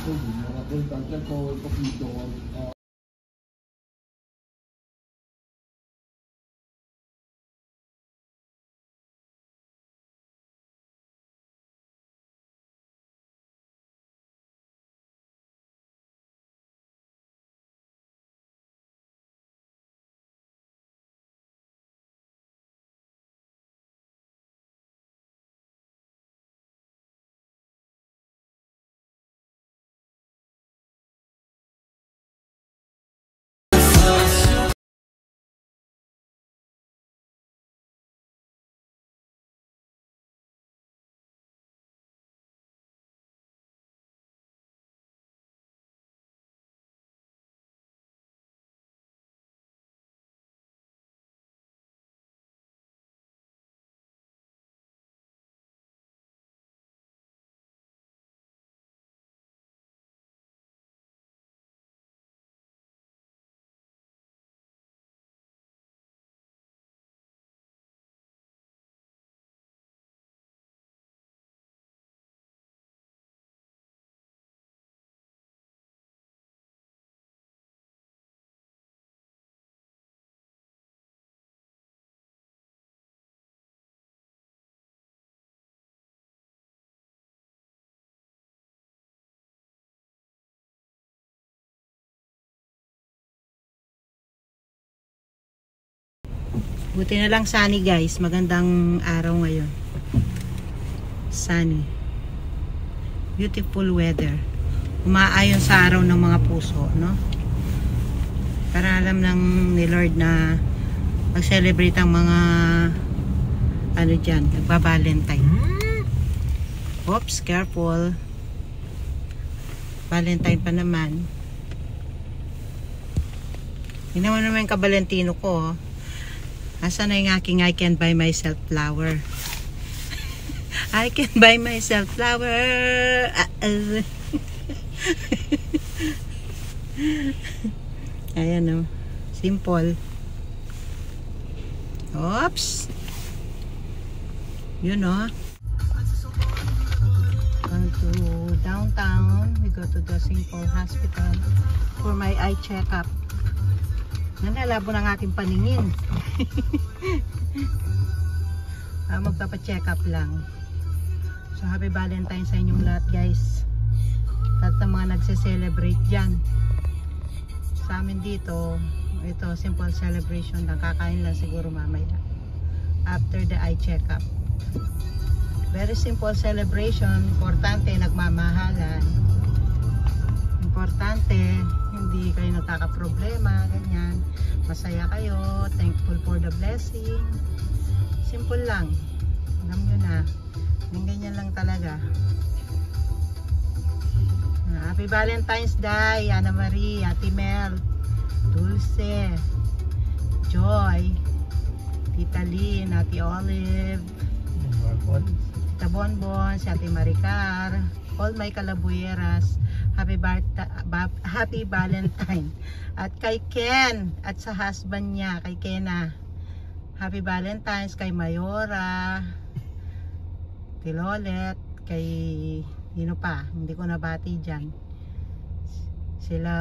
raccontate col capito. Buti na lang sunny guys. Magandang araw ngayon. Sunny. Beautiful weather. Umaayon sa araw ng mga puso, no? Para alam lang ni Lord na mag-celebrate ang mga ano dyan, nagba-Valentine. Oops, careful. Valentine pa naman. Hindi naman yung ka-Valentino ko, oh. Asan na yung aking I can buy myself flower? I can buy myself flower. Ayan o. Simple. Oops. Yun o. Going to downtown. We go to the St. Paul Hospital for my eye checkup. Nalabo ng aking paningin. Magpapa-check up lang. So happy Valentine sa inyong lahat guys. Lahat ng mga nagse-celebrate dyan. Sa amin dito, ito simple celebration lang. Kakain lang siguro mamaya. After the eye check up. Very simple celebration. Importante, nagmamahalan. Importante, hindi kayo nagkakaproblema, ganyan. Masaya kayo, thankful for the blessing. Simple lang. Alam nyo na, ganyan lang talaga. Happy Valentine's Day, Ana Marie, Ate Mel, Dulce, Joy, Tita Lynn, Ate Olive, Tita Bonbon, si Ate Maricar, all my kalabuyeras. Happy Valentine. At kay Ken at sa husband niya, kay Kena. Happy Valentine's kay Mayora, Tilolet, kay sino pa, hindi ko nabati dyan. Sila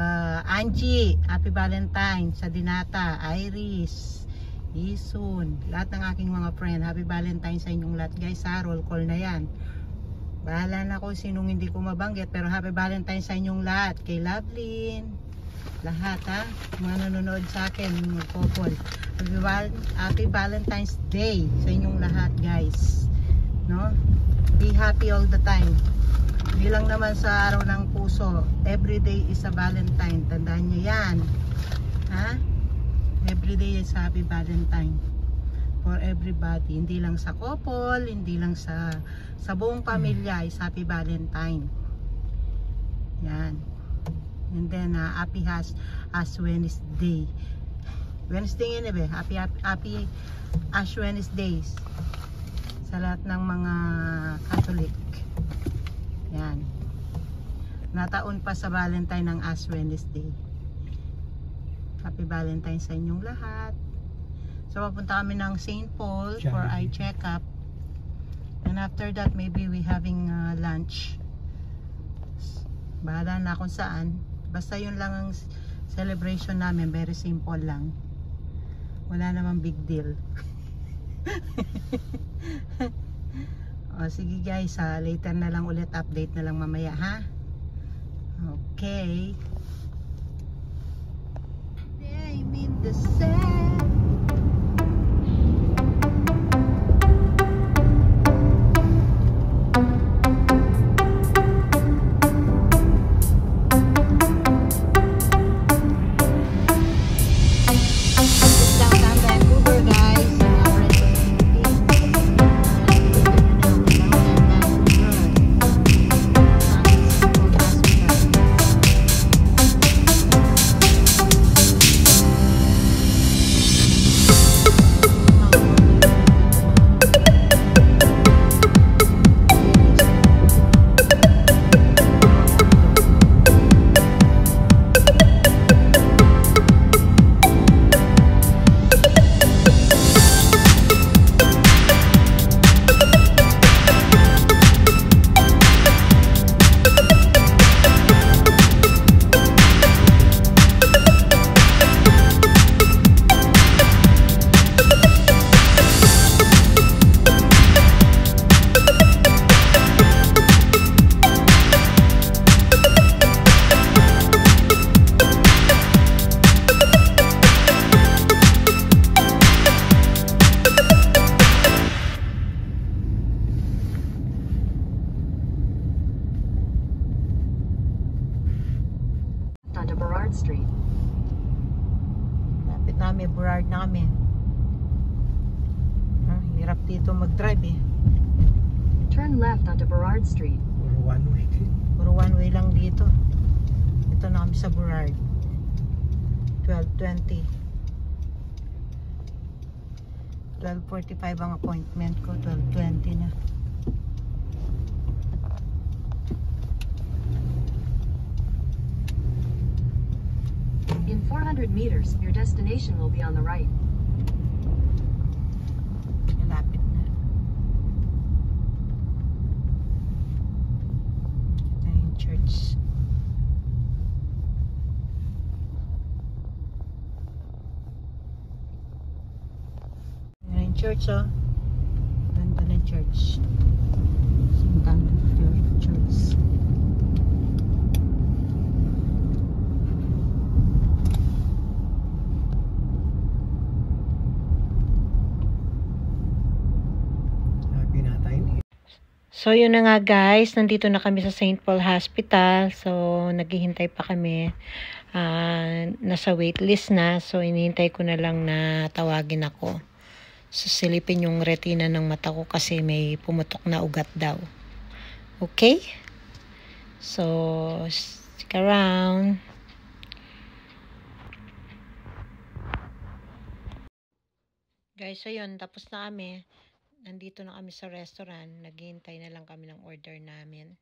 Angie, Happy Valentine, sa Dinata, Iris, Isun, lahat ng aking mga friend. Happy Valentine sa inyong lahat guys. Ha, roll call na yan. Bahala na ako sinong hindi ko mabanggit, pero happy Valentine sa inyong lahat. Kay Lovelyn, lahat ha, mga nanonood sa akin, mga couple. Happy Valentine's Day sa inyong lahat guys, no? Be happy all the time. Hindi lang naman sa araw ng puso, every day is a Valentine. Tandaan nyo yan, ha? Every day is happy Valentine for everybody, hindi lang sa couple, hindi lang sa buong pamilya is happy Valentine. Yan. And then happy Ash Wednesday. Wednesday yun eh, happy Ash Wednesdays sa lahat ng mga Catholic. Yan. Nataon pa sa Valentine ng Ash Wednesday. Happy Valentine sa inyong lahat. So papunta kami ng St. Paul for eye checkup. And after that maybe we having lunch. Bahala na kung saan. Basta yun lang ang celebration namin. Very simple lang. Wala namang big deal. O sige guys, later na lang ulit. Update na lang mamaya ha. Okay. I'm in the sand. Onto Burrard Street. Lapit namin, Burrard na kami. Hirap dito mag-drive eh. Turn left onto Burrard Street. Puro one way. Puro one way lang dito. Ito na kami sa Burrard. 12:20. 12:45 ang appointment ko. 12:20 na. In 400 meters, your destination will be on the right. Malapit na. Ito yung church. Yan yung church, oh. Ganda ng church. St. Andrew Church. So yun na nga guys, nandito na kami sa St. Paul Hospital. So naghihintay pa kami. Nasa waitlist na. So inihintay ko na lang na tawagin ako. So silipin yung retina ng mata ko kasi may pumutok na ugat daw. Okay? So stick around. Guys, so yun, tapos na kami. Nandito na kami sa restaurant. Naghihintay na lang kami ng order namin.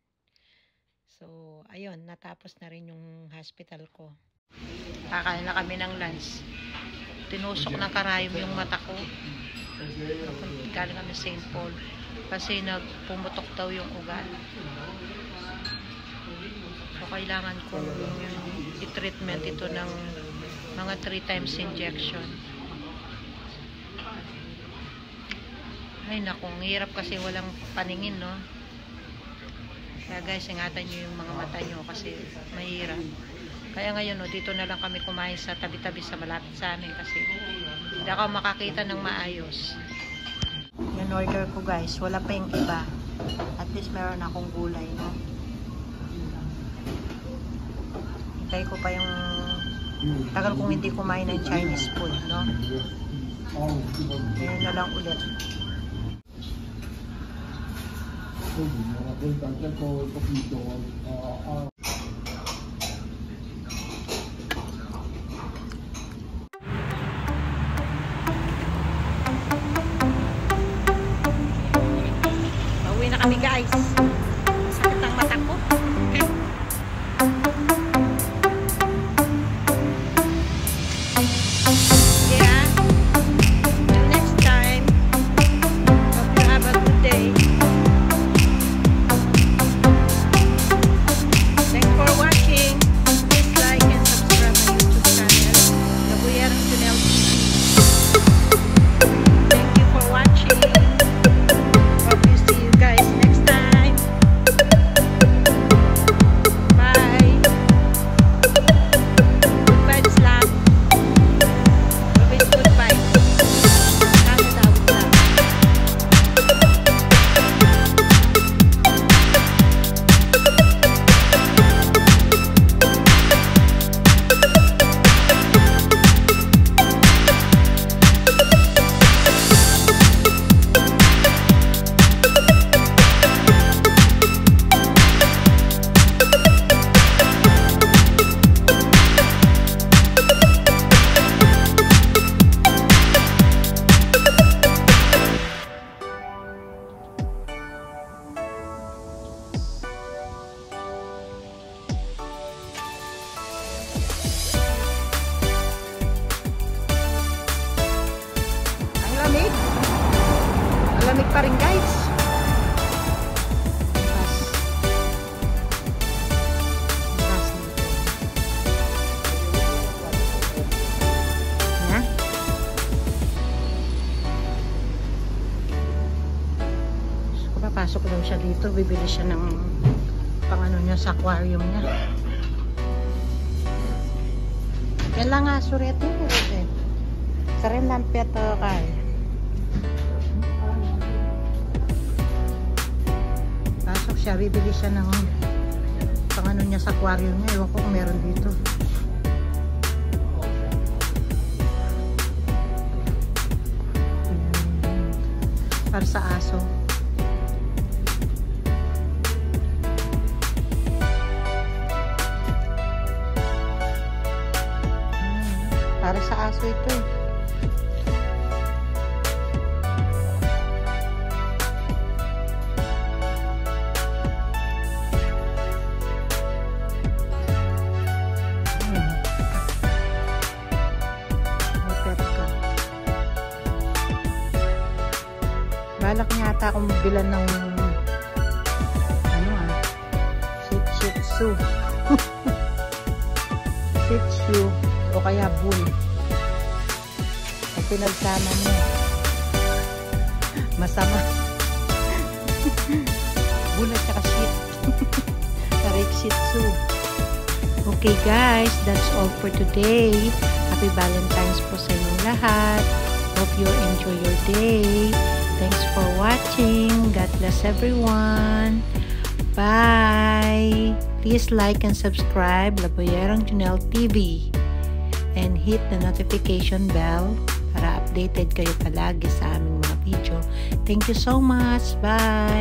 So, ayun, natapos na rin yung hospital ko. Kakain na kami ng lunch. Tinusok ng karayom yung mata ko. Galing kami St. Paul. Kasi nagpumutok daw yung ugat. So, kailangan kong i-treatment ito ng mga 3 times injection. Ay naku, hirap kasi walang paningin, no? Kaya guys, ingatan nyo yung mga mata nyo kasi mahirap. Kaya ngayon, no, dito na lang kami kumain sa tabi-tabi sa malapit sa amin kasi hindi ako makakita ng maayos. Yung order ko guys, wala pa yung iba. At least meron akong gulay, no? Hintay ko pa yung tagal kong hindi kumain ng Chinese food, no? Ngayon na lang ulit. Pauwi na kami guys. Sakit ang mata ko. Yeah. Till next time. Hope you have a good day. bibili siya ng pang-ano niya sa aquarium niya. Yan lang nga, surete. Karen lampet kay. Pasok siya, bibili siya ng pang-ano niya sa aquarium niya. Ewan ko kung meron dito. Para sa aso. Para sa aso ito eh. Balak niya ata akong magbilan ng Shih Tzu Shih Tzu o kaya bull. Pag pinagsama mo masama. Bull at saka shih Tarik Shih Tzu. Okay guys, that's all for today. Happy Valentine's po sa inyong lahat. Hope you enjoy your day. Thanks for watching. God bless everyone. Bye. Please like and subscribe Laboyerong Junel TV and hit the notification bell para updated kayo palagi sa aming mga video. Thank you so much. Bye.